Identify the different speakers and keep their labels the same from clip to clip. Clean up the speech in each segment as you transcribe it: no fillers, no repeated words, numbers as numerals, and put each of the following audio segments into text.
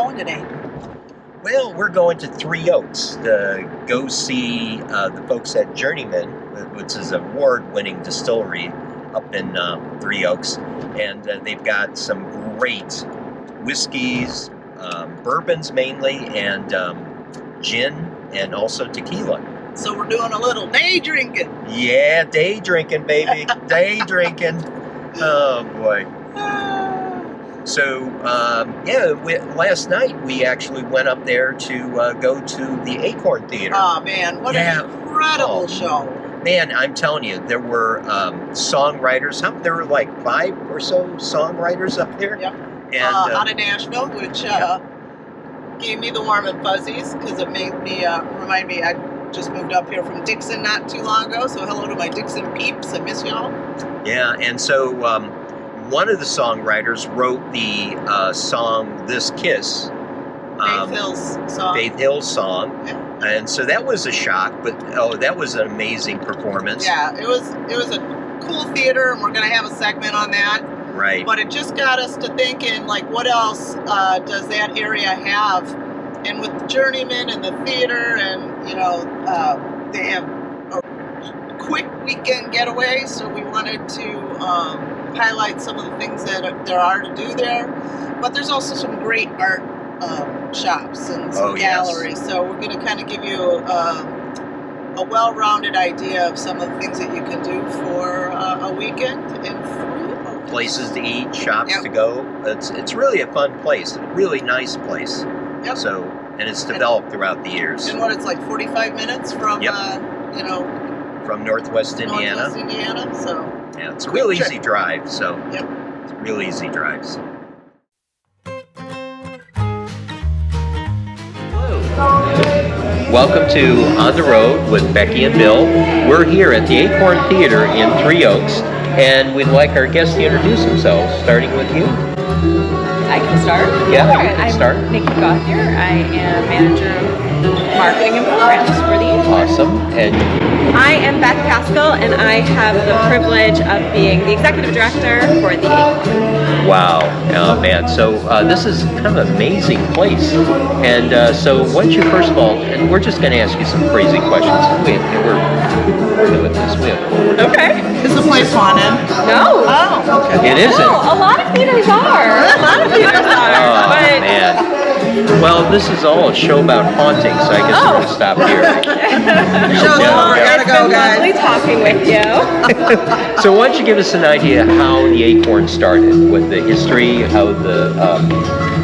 Speaker 1: going today?
Speaker 2: Well, we're going to Three Oaks to go see the folks at Journeyman, which is an award-winning distillery up in Three Oaks. And they've got some great whiskeys, bourbons mainly, and gin, and also tequila.
Speaker 1: So we're doing a little day drinking.
Speaker 2: Yeah, day drinking, baby. Day drinking. Oh, boy. So, last night we actually went up there to go to the Acorn Theater.
Speaker 1: Oh, man, what an incredible show.
Speaker 2: Man, I'm telling you, there were songwriters. There were like 5 or so songwriters up there.
Speaker 1: Yep.
Speaker 2: And,
Speaker 1: out of Nashville, which gave me the warm and fuzzies because it made me, remind me, I just moved up here from Dixon not too long ago. So hello to my Dixon peeps. I miss y'all.
Speaker 2: Yeah, and so one of the songwriters wrote the song "This Kiss," Faith Hill's song, yeah. And so that was a shock. But that was an amazing performance.
Speaker 1: Yeah, it was a cool theater, and we're gonna have a segment on that.
Speaker 2: Right.
Speaker 1: But it just got us to thinking, like, what else does that area have? And with the Journeyman and the theater, and they have a quick weekend getaway, so we wanted to highlight some of the things that there are to do there. But there's also some great art shops and some galleries. So we're going to kind of give you a well-rounded idea of some of the things that you can do for a weekend in Three Oaks.
Speaker 2: Places to eat, shops to go. It's really a fun place, a really nice place.
Speaker 1: Yep.
Speaker 2: So, and it's developed throughout the years.
Speaker 1: And it's like 45 minutes from
Speaker 2: from Northwest Indiana.
Speaker 1: So
Speaker 2: yeah, it's a real easy drive. So
Speaker 1: yep.
Speaker 2: It's a real easy drives. Welcome to On the Road with Becky and Bill. We're here at the Acorn Theater in Three Oaks, and we'd like our guests to introduce themselves, starting with you.
Speaker 3: I can start?
Speaker 2: Yeah, you can start.
Speaker 3: I'm Nikki Gauthier. I am Manager of Marketing and Programs for the Acorn.
Speaker 2: Awesome. And
Speaker 3: I am Beth Caskill, and I have the privilege of being the Executive Director for the Acorn.
Speaker 2: Wow. Oh, man. So this is kind of an amazing place. And so why don't you, first of all, and we're just going to ask you some crazy questions. We're doing this.
Speaker 3: Okay.
Speaker 1: Is the place haunted?
Speaker 3: No.
Speaker 1: Oh, okay.
Speaker 2: It isn't.
Speaker 3: No, a lot of theaters are.
Speaker 2: Oh, man. Well, this is all a show about haunting, so I guess we're going to stop here.
Speaker 1: Show's over. Gotta go, guys.
Speaker 3: Lovely talking with you.
Speaker 2: So why don't you give us an idea how the Acorn started, with the history, how the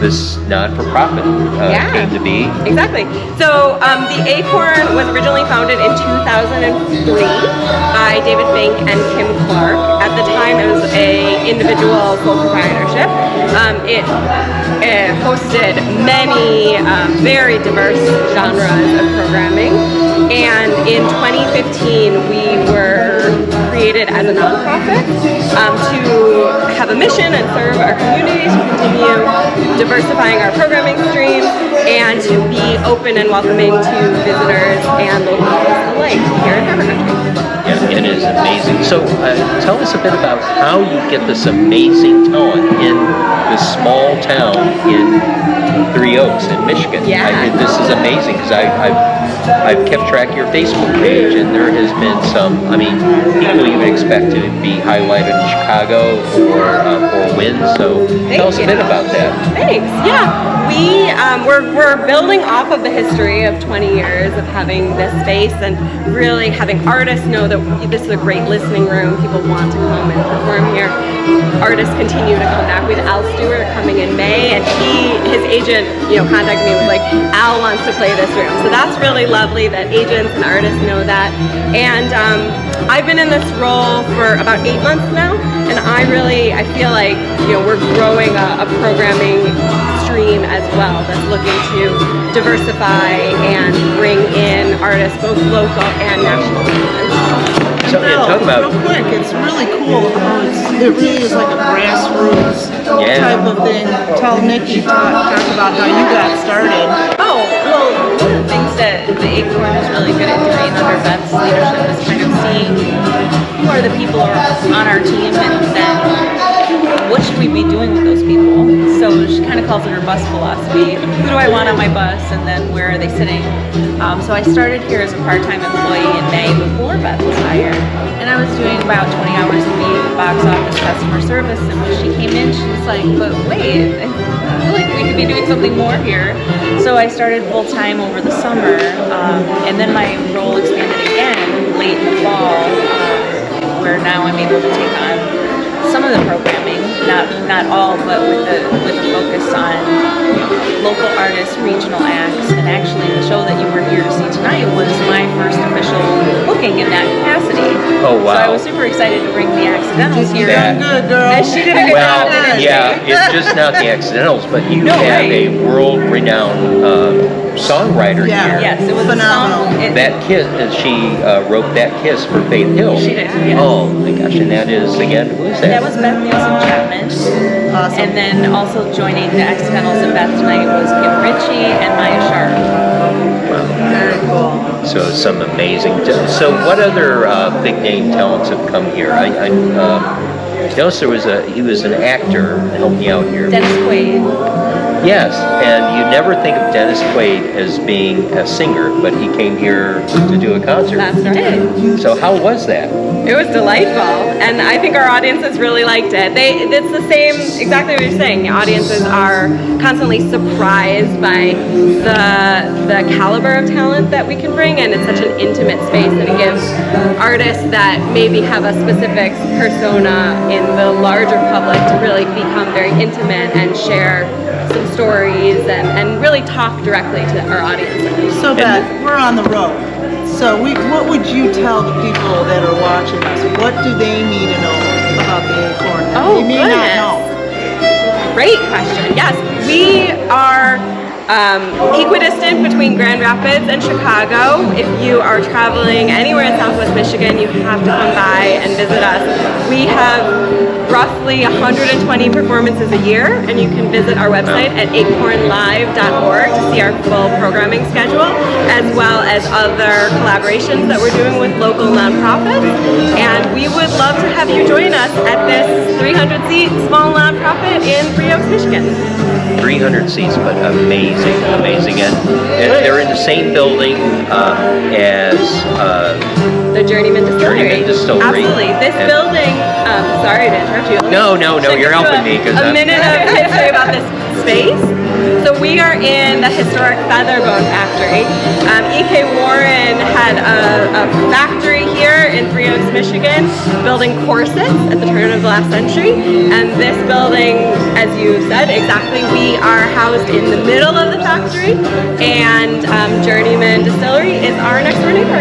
Speaker 2: this non-for-profit came to be?
Speaker 3: Exactly. So the Acorn was originally founded in 2003 by David Fink and Kim Clark. At the time, it was a individual sole proprietorship. It hosted many very diverse genres of programming, and in 2015 we were created as a nonprofit to have a mission and serve our community, to continue diversifying our programming streams, and to be open and welcoming to visitors and locals alike here in Hammer Country.
Speaker 2: Yeah, it is amazing. So tell us a bit about how you get this amazing talent in this small town in Three Oaks in Michigan.
Speaker 3: Yeah.
Speaker 2: This is amazing because I've kept track of your Facebook page, and there has been some, people you would expect to be highlighted in Chicago or win. So tell us a bit about that.
Speaker 3: Thanks. Yeah. We're building off of the history of 20 years of having this space and really having artists know that this is a great listening room. People want to come and perform here. Artists continue to come back. We had Al Stewart coming in May, and his agent, contacted me and was like, Al wants to play this room. So that's really lovely that agents and artists know that. And I've been in this role for about 8 months now, and I feel like we're growing a programming stream as well that's looking to diversify and bring in artists both local and national.
Speaker 2: So talk about
Speaker 1: real quick, it's really cool how it really is like a grassroots type of thing. Tell Nikki, talk about how you got started.
Speaker 3: Oh, well, one of the things that the Acorn is really good at doing under Beth's leadership is kind of seeing who are the people on our team, and then what should we
Speaker 4: we be doing with those people? So she kind of calls it her bus philosophy. Who do I want on my bus, and then where are they sitting? So I started here as a part-time employee in May before Beth was hired, and I was doing about 20 hours a week, box office, customer service. And when she came in, she was like, "But wait, I feel like we could be doing something more here." So I started full-time over the summer, and then my role expanded again late in the fall, where now I'm able to take on some of the programming, not all, but with a focus on local artists, regional acts, and actually the show that you were here to see tonight was my first official booking in that capacity.
Speaker 2: Oh, wow.
Speaker 4: So I was super excited to bring the Accidentals here.
Speaker 1: Done good, girl.
Speaker 4: And she did a good
Speaker 2: Well,
Speaker 4: job, didn't she?
Speaker 2: yeah, it's just not the Accidentals, but you
Speaker 4: No,
Speaker 2: have
Speaker 4: right.
Speaker 2: a world-renowned songwriter
Speaker 1: Yeah.
Speaker 2: here.
Speaker 4: Yes, it was
Speaker 1: Phenomenal.
Speaker 4: a song.
Speaker 2: That kiss, she wrote That Kiss for Faith Hill.
Speaker 4: She did, yes.
Speaker 2: Oh my gosh, and that is, again, who is that?
Speaker 4: That was Beth Nielsen Chapman.
Speaker 1: Awesome.
Speaker 4: And then also joining the Accidentals and Beth tonight was Kim Ritchie and Maya Sharp.
Speaker 1: Very cool.
Speaker 2: So some amazing. So what other big name talents have come here? I noticed he was an actor. Help me out here.
Speaker 4: Dennis Quaid.
Speaker 2: Yes, and you never think of Dennis Quaid as being a singer, but he came here to do a concert.
Speaker 3: That's right.
Speaker 2: So how was that?
Speaker 3: It was delightful, and I think our audiences really liked it. It's the same, exactly what you're saying. The audiences are constantly surprised by the caliber of talent that we can bring, and it's such an intimate space, and it gives artists that maybe have a specific persona in the larger public to really become very intimate and share some stories and really talk directly to our audiences.
Speaker 1: So Beth, we're on the road. So what would you tell the people that are watching us? What do they need to know about the Acorn?
Speaker 3: Oh,
Speaker 1: They may not
Speaker 3: goodness.
Speaker 1: know.
Speaker 3: Great question. Yes, we are equidistant between Grand Rapids and Chicago. If you are traveling anywhere in Southwest Michigan, you have to come by and visit us. We have roughly 120 performances a year, and you can visit our website at acornlive.org to see our full programming schedule, as well as other collaborations that we're doing with local nonprofits. And we would love to have you join us at this 300-seat small nonprofit in Three Oaks, Michigan.
Speaker 2: 300 seats, but amazing. And they're in the same building as
Speaker 3: The Journeyman Distillery.
Speaker 2: Journeyman Distillery.
Speaker 3: Absolutely. This building, sorry to interrupt you.
Speaker 2: No,
Speaker 3: Should I
Speaker 2: you're
Speaker 3: give you
Speaker 2: helping me, 'cause
Speaker 3: a minute of history about this space. So we are in the historic Featherbone factory. E.K. Warren had a factory here in Three Oaks, Michigan, building corsets at the turn of the last century. And this building, as you said, exactly, we are housed in the middle of the factory, and Journeyman Distillery is our next door neighbor.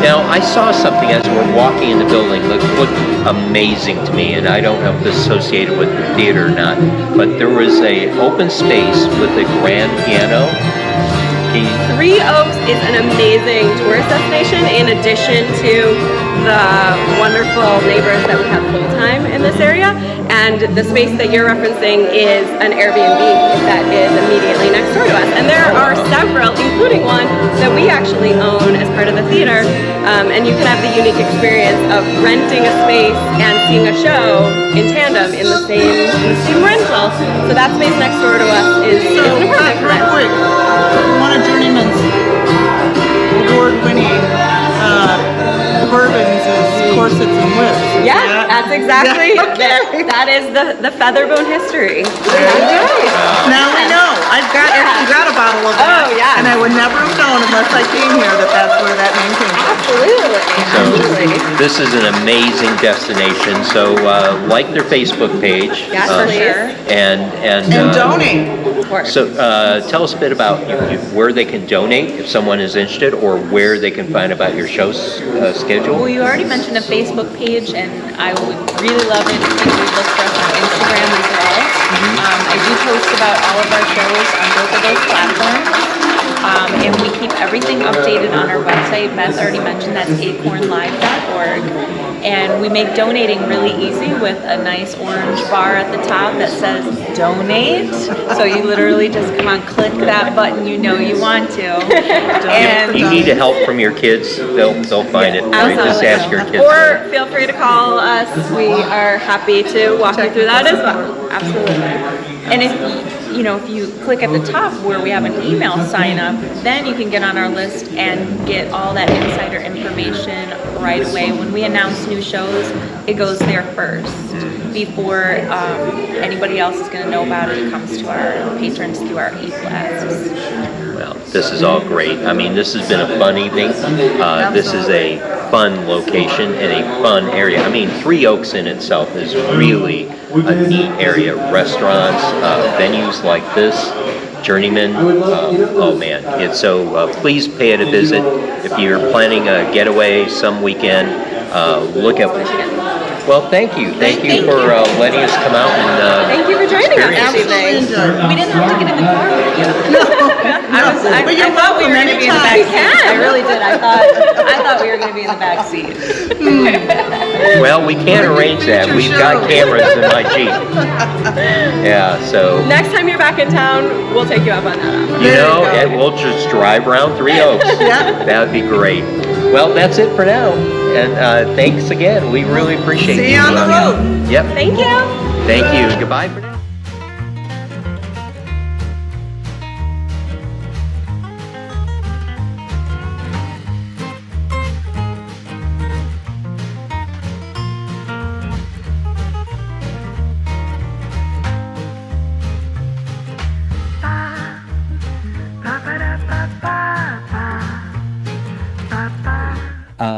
Speaker 2: Now, I saw something as we're walking in the building that looked amazing to me, and I don't know if this is associated with the theater or not, but there was a open space with a grand piano.
Speaker 3: Three Oaks is an amazing tourist destination in addition to the wonderful neighbors that we have full-time in this area. And the space that you're referencing is an Airbnb that is immediately next door to us. And there are several, including one that we actually own as part of the theater. And you can have the unique experience of renting a space and seeing a show in tandem in the same rental. So that space next door to us is an apartment for rent.
Speaker 1: Real quick, one of Journeyman's award-winning bourbons is Corsets and Whips.
Speaker 3: Yeah, that's exactly
Speaker 1: Yeah, okay.
Speaker 3: that is the Featherbone history.
Speaker 1: Now we know. I've got a bottle of that.
Speaker 3: Oh, yeah.
Speaker 1: And I would never have known unless I came here that that's where that name came from.
Speaker 3: Absolutely.
Speaker 2: So this is an amazing destination. So like their Facebook page.
Speaker 3: Yes, for sure.
Speaker 2: And
Speaker 1: donate.
Speaker 3: Of course.
Speaker 2: So tell us a bit about where they can donate if someone is interested, or where they can find about your show's schedule.
Speaker 4: Well, you already mentioned a Facebook page, and I would really love it if you would look for us on Instagram as well. I do post about all of our shows on both of those platforms, and we keep everything updated on our website. website, Beth already mentioned, that's acornlive.org. And we make donating really easy with a nice orange bar at the top that says donate. So you literally just come on, click that button you know you want to. And
Speaker 2: If you need help from your kids, they'll find it. Right? Just ask your kids.
Speaker 3: Or feel free to call us. We are happy to walk you through that as well. Absolutely.
Speaker 4: And if you click at the top where we have an email sign up, then you can get on our list and get all that insider information right away. When we announce new shows, it goes there first before anybody else is going to know about it. It comes to our patrons through our e-blasts.
Speaker 2: Well, this is all great. I mean, this has been a fun evening. This is a fun location and a fun area. I mean, Three Oaks in itself is really a neat area. Restaurants, venues like this, Journeyman. Oh man, it's so. Please pay it a visit if you're planning a getaway some weekend. Look at. Well, thank you for letting us come out and.
Speaker 3: Thank you for joining us this evening.
Speaker 4: We didn't have to get in the car with you. I thought we were going to be in the back seat. I really did. I thought we were going to be in the back seat.
Speaker 2: Well, we can't arrange that. We've got cameras in my Jeep. Yeah, so.
Speaker 3: Next time you're back in town, we'll take you up on that offer.
Speaker 2: And we'll just drive around Three Oaks. That would be great. Well, that's it for now. And thanks again. We really appreciate you.
Speaker 1: See you on the road.
Speaker 2: Yep.
Speaker 3: Thank you.
Speaker 2: Thank you. Goodbye for now.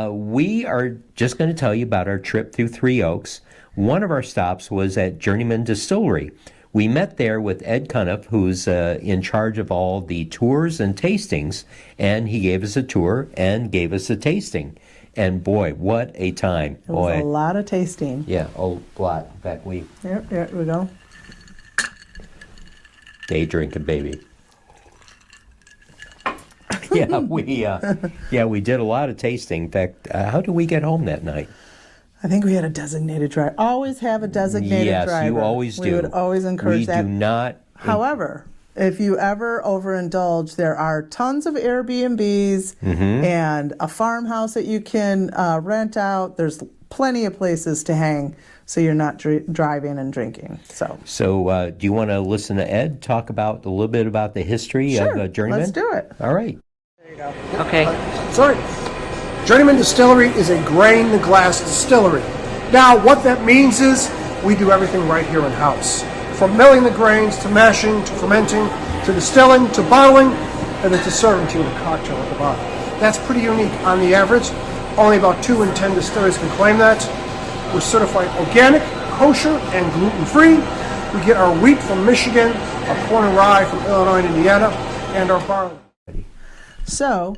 Speaker 2: We are just going to tell you about our trip through Three Oaks. One of our stops was at Journeyman Distillery. We met there with Ed Cuniff, who's in charge of all the tours and tastings, and he gave us a tour and gave us a tasting. And boy, what a time.
Speaker 5: It was a lot of tasting.
Speaker 2: Yeah, a lot. In fact,
Speaker 5: Yep, there we go.
Speaker 2: Day drinking, baby. We did a lot of tasting. In fact, how did we get home that night?
Speaker 5: I think we had a designated driver. Always have a designated driver.
Speaker 2: Yes, you always do.
Speaker 5: We would always encourage that.
Speaker 2: We do not.
Speaker 5: However, if you ever overindulge, there are tons of Airbnbs and a farmhouse that you can rent out. There's plenty of places to hang, so you're not driving and drinking. So
Speaker 2: do you want to listen to Ed talk about a little bit about the history of Journeyman?
Speaker 5: Let's do it.
Speaker 2: All right.
Speaker 4: Okay.
Speaker 6: Sorry. Journeyman Distillery is a grain-to-glass distillery. Now, what that means is we do everything right here in-house. From milling the grains, to mashing, to fermenting, to distilling, to bottling, and then to serving to you in a cocktail at the bottom. That's pretty unique on the average. Only about 2 in 10 distilleries can claim that. We're certified organic, kosher, and gluten-free. We get our wheat from Michigan, our corn and rye from Illinois and Indiana, and our barley.
Speaker 5: So,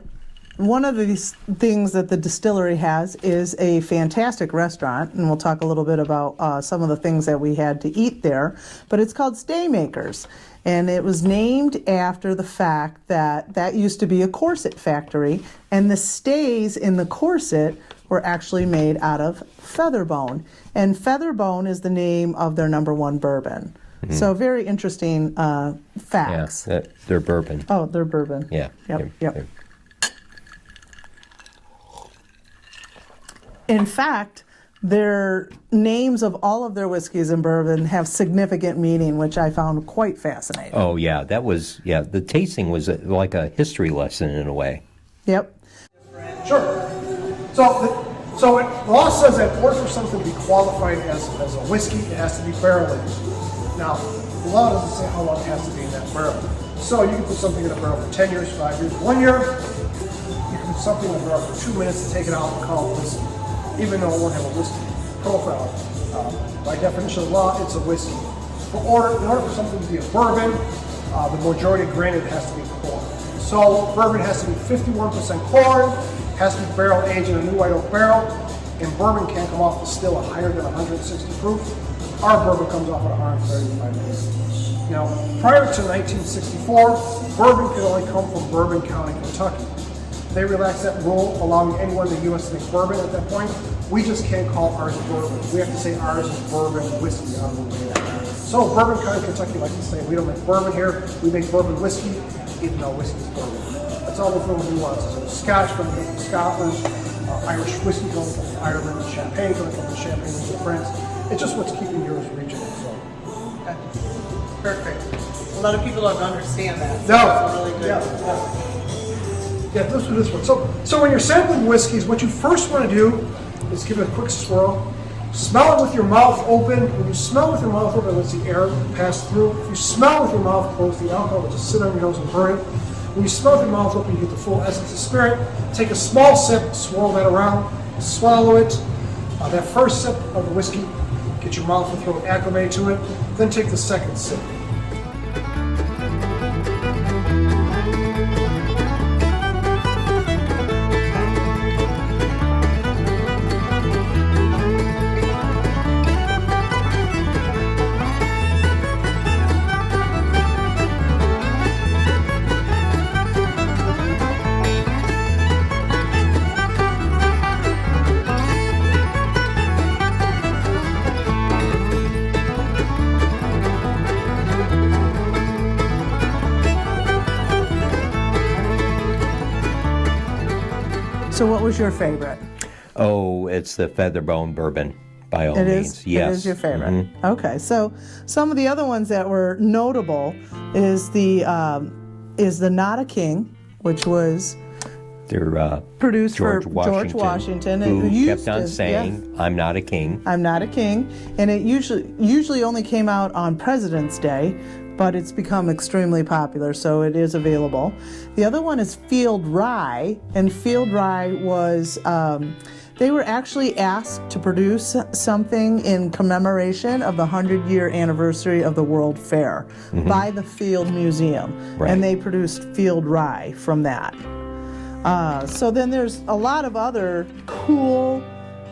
Speaker 5: one of these things that the distillery has is a fantastic restaurant, and we'll talk a little bit about some of the things that we had to eat there, but it's called Staymakers, and it was named after the fact that used to be a corset factory, and the stays in the corset were actually made out of featherbone, and featherbone is the name of their #1 bourbon. So very interesting facts.
Speaker 2: Yeah, they're bourbon.
Speaker 5: Oh, they're bourbon.
Speaker 2: Yeah.
Speaker 5: Yep. In fact, their names of all of their whiskeys and bourbon have significant meaning, which I found quite fascinating.
Speaker 2: Oh, yeah. The tasting was like a history lesson in a way.
Speaker 5: Yep.
Speaker 6: Sure. So the law says that in order for something to be qualified as a whiskey, it has to be barrel aged. Now, the law doesn't say how long it has to be in that barrel. So you can put something in a barrel for 10 years, 5 years, 1 year. You can put something in a barrel for 2 minutes to take it out and call it whiskey, even though it won't have a whiskey profile. By definition of law, it's a whiskey. In order for something to be a bourbon, the majority of grain, it has to be corn. So bourbon has to be 51% corn, has to be barrel aged in a new white oak barrel, and bourbon can't come off the still at higher than 160 proof. Our bourbon comes off at 135 degrees. Now, prior to 1964, bourbon could only come from Bourbon County, Kentucky. They relaxed that rule, allowing anyone in the U.S. to make bourbon at that point. We just can't call ours bourbon. We have to say ours is bourbon whiskey on the way. So Bourbon County, Kentucky likes to say we don't make bourbon here, we make bourbon whiskey, even though whiskey is bourbon. That's all those little nuances. So Scotch coming from Scotland, Irish whiskey coming from Ireland, Champagne coming from Champagne from France. It's just what's keeping yours regional. So.
Speaker 1: Okay. Perfect. A lot of people don't understand that. So
Speaker 6: No.
Speaker 1: that's a really good.
Speaker 6: Yeah, this one. So when you're sampling whiskeys, what you first want to do is give it a quick swirl. Smell it with your mouth open. When you smell with your mouth open, let the air pass through. If you smell with your mouth closed, the alcohol will just sit on your nose and burn it. When you smell with your mouth open, you get the full essence of spirit. Take a small sip, swirl that around, swallow it. That first sip of the whiskey, get your mouth and throat acclimated to it. Then take the second sip.
Speaker 5: So what was your favorite?
Speaker 2: Oh, it's the Featherbone bourbon, by all means. Yes.
Speaker 5: It is your favorite. Okay, so some of the other ones that were notable is the Not a King, which was
Speaker 2: They're
Speaker 5: produced
Speaker 2: George
Speaker 5: for
Speaker 2: Washington,
Speaker 5: George Washington,
Speaker 2: who
Speaker 5: used
Speaker 2: kept on
Speaker 5: to-
Speaker 2: saying,
Speaker 5: yeah,
Speaker 2: "I'm not a king."
Speaker 5: I'm not a king, and it usually only came out on President's Day, but it's become extremely popular, so it is available. The other one is Field Rye, and Field Rye was, they were actually asked to produce something in commemoration of the 100-year anniversary of the World Fair by the Field Museum,
Speaker 2: Right.
Speaker 5: and they produced Field Rye from that. So then there's a lot of other cool,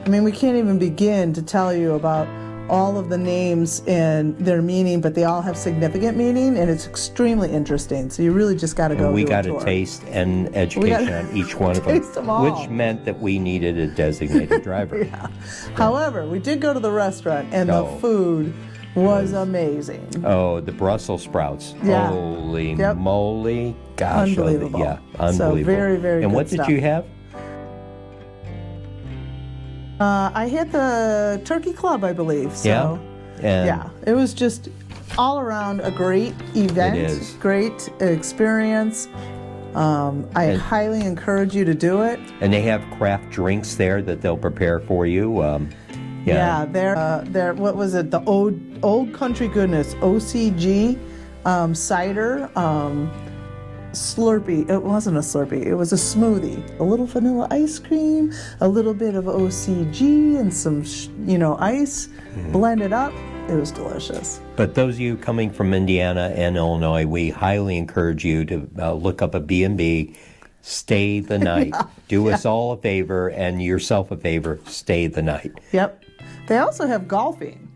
Speaker 5: I mean, we can't even begin to tell you about all of the names and their meaning, but they all have significant meaning, and it's extremely interesting. So you really just got to go.
Speaker 2: We
Speaker 5: do
Speaker 2: got
Speaker 5: a
Speaker 2: a
Speaker 5: tour.
Speaker 2: taste and education on each one of
Speaker 5: taste them all.
Speaker 2: which meant that we needed a designated driver.
Speaker 5: Yeah. However, we did go to the restaurant, and the
Speaker 2: Oh.
Speaker 5: food was amazing.
Speaker 2: Oh, the Brussels sprouts.
Speaker 5: Yeah.
Speaker 2: Holy
Speaker 5: Yep.
Speaker 2: moly. Gosh.
Speaker 5: Unbelievable.
Speaker 2: Yeah,
Speaker 5: So
Speaker 2: unbelievable.
Speaker 5: very, very
Speaker 2: And
Speaker 5: good
Speaker 2: what did
Speaker 5: stuff.
Speaker 2: you have?
Speaker 5: I hit the Turkey Club, I believe. So.
Speaker 2: Yeah? And
Speaker 5: Yeah, it was just all around a great event,
Speaker 2: It is.
Speaker 5: great experience. I highly encourage you to do it.
Speaker 2: And they have craft drinks there that they'll prepare for you.
Speaker 5: Yeah, they're what was it? The old country goodness OCG cider Slurpee. It wasn't a Slurpee. It was a smoothie. A little vanilla ice cream, a little bit of OCG, and some ice. Blend it up. It was delicious.
Speaker 2: But those of you coming from Indiana and Illinois, we highly encourage you to look up a B&B, stay the night. Do us all a favor and yourself a favor, stay the night.
Speaker 5: Yep. They also have golfing.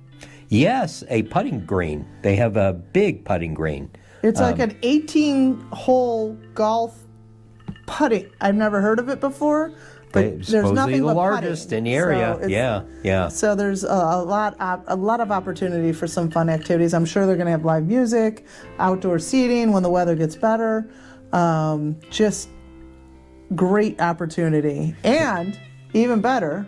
Speaker 2: Yes, a putting green. They have a big putting green.
Speaker 5: It's like an 18-hole golf putting. I've never heard of it before, but there's
Speaker 2: supposedly
Speaker 5: nothing
Speaker 2: the
Speaker 5: but
Speaker 2: largest
Speaker 5: putting.
Speaker 2: in the area.
Speaker 5: So it's-
Speaker 2: Yeah.
Speaker 5: So there's a lot of opportunity for some fun activities. I'm sure they're going to have live music, outdoor seating when the weather gets better. Just great opportunity, and even better.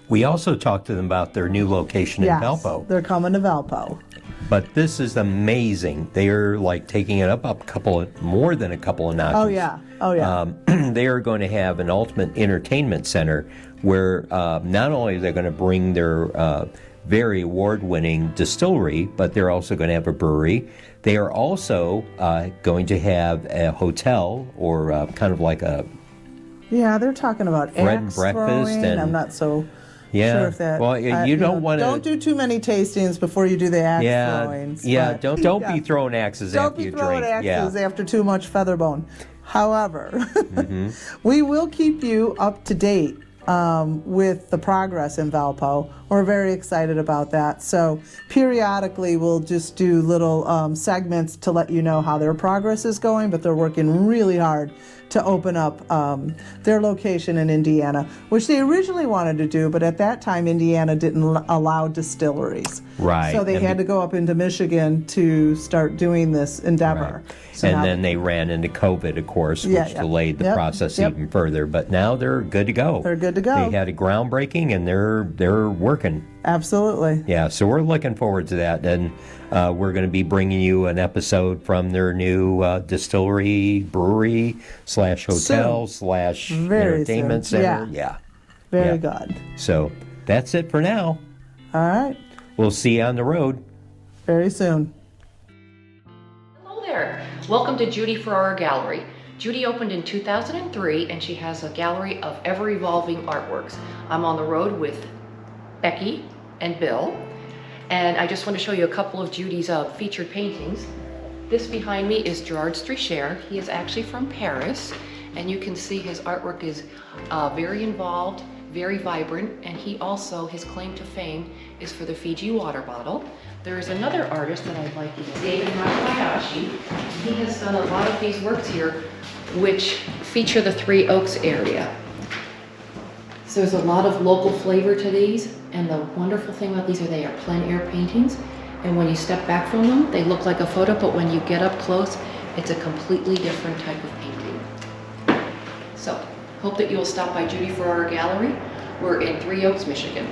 Speaker 2: We also talked to them about their new location in
Speaker 5: Yes,
Speaker 2: Valpo.
Speaker 5: they're coming to Valpo.
Speaker 2: But this is amazing. They are like taking it up more than a couple of notches.
Speaker 5: Oh yeah.
Speaker 2: They are going to have an ultimate entertainment center where not only are they going to bring their very award-winning distillery, but they're also going to have a brewery. They are also going to have a hotel or kind of like a
Speaker 5: Yeah, they're talking about
Speaker 2: bread and
Speaker 5: axe
Speaker 2: breakfast
Speaker 5: throwing.
Speaker 2: and-
Speaker 5: I'm not so
Speaker 2: Yeah.
Speaker 5: sure if that.
Speaker 2: Well, you don't want to.
Speaker 5: Don't do too many tastings before you do the axe
Speaker 2: Yeah,
Speaker 5: throwings.
Speaker 2: yeah.
Speaker 5: but-
Speaker 2: Don't
Speaker 5: yeah.
Speaker 2: be throwing axes
Speaker 5: Don't
Speaker 2: after
Speaker 5: be
Speaker 2: you
Speaker 5: throwing
Speaker 2: drink.
Speaker 5: axes
Speaker 2: Yeah.
Speaker 5: after too much featherbone. However,
Speaker 2: Mm-hmm.
Speaker 5: we will keep you up to date with the progress in Valpo. We're very excited about that. So periodically we'll just do little segments to let you know how their progress is going, but they're working really hard to open up their location in Indiana, which they originally wanted to do, but at that time Indiana didn't allow distilleries.
Speaker 2: Right.
Speaker 5: So they had to go up into Michigan to start doing this endeavor.
Speaker 2: Right.
Speaker 5: So
Speaker 2: And
Speaker 5: now
Speaker 2: then they ran into COVID, of course, which
Speaker 5: Yeah, yeah.
Speaker 2: delayed the
Speaker 5: Yep,
Speaker 2: process
Speaker 5: yep.
Speaker 2: even further. But now they're good to go.
Speaker 5: They're good to go.
Speaker 2: They had a groundbreaking, and they're working.
Speaker 5: Absolutely.
Speaker 2: Yeah, so we're looking forward to that. And we're going to be bringing you an episode from their new distillery, brewery / hotel /
Speaker 5: Very
Speaker 2: entertainment
Speaker 5: soon.
Speaker 2: center.
Speaker 5: Yeah. Very
Speaker 2: Yeah.
Speaker 5: good.
Speaker 2: So that's it for now.
Speaker 5: All right.
Speaker 2: We'll see you on the road.
Speaker 5: Very soon.
Speaker 7: Hello there. Welcome to Judy Ferrara Gallery. Judy opened in 2003 and she has a gallery of ever-evolving artworks. I'm on the road with Becky and Bill, and I just want to show you a couple of Judy's featured paintings. This behind me is Gerard Stricher. He is actually from Paris, and you can see his artwork is very involved, very vibrant, and he also, his claim to fame is for the Fiji water bottle. There is another artist that I'd like to David Makayashi. He has done a lot of these works here which feature the Three Oaks area. So there's a lot of local flavor to these, and the wonderful thing about these are they are plein air paintings, and when you step back from them they look like a photo, but when you get up close it's a completely different type of painting. So hope that you'll stop by Judy Ferrara Gallery. We're in Three Oaks, Michigan.